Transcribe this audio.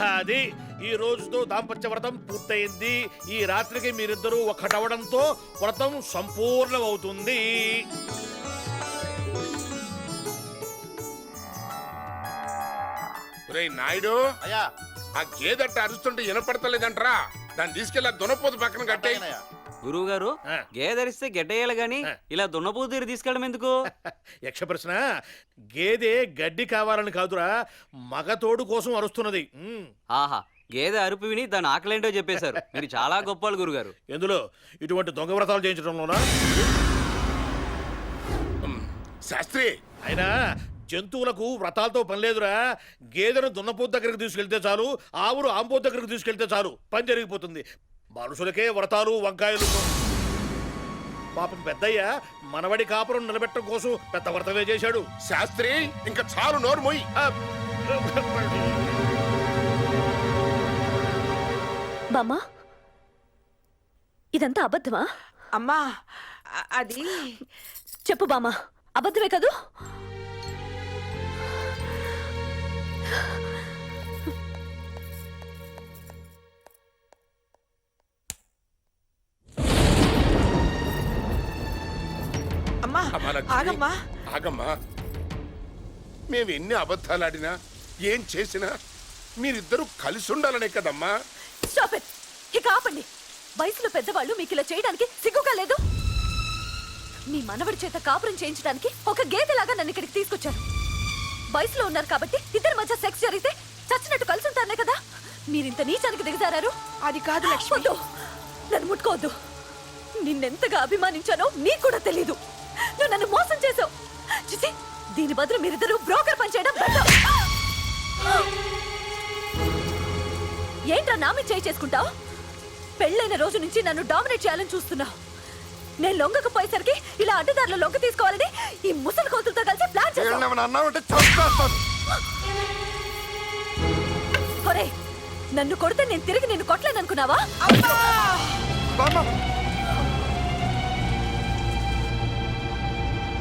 అది ఈ రోజుతో దాంపత్య వ్రతం పూర్తయింది. ఈ రాత్రికి మీరిద్దరూ ఒక్కటవడంతో వ్రతం సంపూర్ణమవుతుంది. నాయుడు అయ్యా ఆ గేదట్ట అరుస్తుంటే వినపడతలేదంటరా, దాన్ని తీసుకెళ్ళి దున్నపోతు పక్కన కట్టే. గురువు గారు గేదరిస్తే గెడ్డయ్యాలి గాని ఇలా దున్నపోతు తీసుకెళ్ళడం ఎందుకు? యక్ష ప్రశ్న. గేదె గడ్డి కావాలని కాదురా, మగతోడు కోసం అరుస్తున్నది. ఆహా, గేదె అరుపు విని దాని ఆకలేంటో చెప్పేశారు. మీరు చాలా గొప్పవాళ్ళు గురుగారు. ఎందులో ఇటువంటి దొంగ వ్రతాలు చేయించడంలోనా? శాస్త్రి అయినా జంతువులకు వ్రతాలతో పని లేదురా. గేదెను దున్నపోతు దగ్గరికి తీసుకెళ్తే చాలు, ఆవును ఆంపోతు దగ్గరికి తీసుకెళ్తే చాలు, పని జరిగిపోతుంది. మనుషులకే వ్రతాలు వంకాయలు. పాపం పెద్దయ్య మనవడి కాపురం నిలబెట్టడం కోసం పెద్ద వ్రతమే చేశాడు. శాస్త్రి ఇంకా చాలు, నోరు మొయ్యి. బామ్మా, ఇదంతా అబద్ధమా? అమ్మా అది చెప్పు బామ్మా, అబద్ధమే కదూ? అమ్మా ఆగమ్మా. ఆగమ్మా, మేము ఎన్ని అబద్ధాలు ఆడినా ఏం చేసినా మీరిద్దరూ కలిసి ఉండాలనే కదమ్మా. Stop it. ఇక ఆపండి. వయసులో పెద్దవాళ్ళు మీకు ఇలా చేయడానికి సిగ్గుగా లేదు? మీ మనవడి చేత కాపురం చేయించడానికి ఒక గేదెలాగా నన్ను ఇక్కడికి తీసుకొచ్చారు. వయసులో ఉన్నారు కాబట్టి ఇద్దరి మధ్య సెక్స్ జరిగితే చచ్చినట్టు కలిసి ఉంటారనే కదా మీరింత నీచానికి దిగజారారు. అది కాదు లక్ష్మి. వద్దు, నన్ను ముట్టుకోవద్దు. నిన్నెంతగా అభిమానించానో నీకు కూడా తెలీదు. నువ్వు నన్ను మోసం చేసావు. చూసి దీని బదులు మీరిద్దరూ బ్రోకర్ పనిచేయడం బెటర్. ఏంట్రా నామి చేసుకుంటావు? పెళ్ళైన రోజు నుంచి నన్ను డామినేట్ చేయాలని చూస్తున్నావు. నేను లొంగకపోయేసరికి ఇలా అడ్డదారులు లొంగ తీసుకోవాలని ఈ ముసలి కోతులతో కలిసి ప్లాన్ చేశావు. ఒరేయ్, నన్ను కొడితే నేను తిరిగి నిన్ను కొట్టలేననుకున్నావా?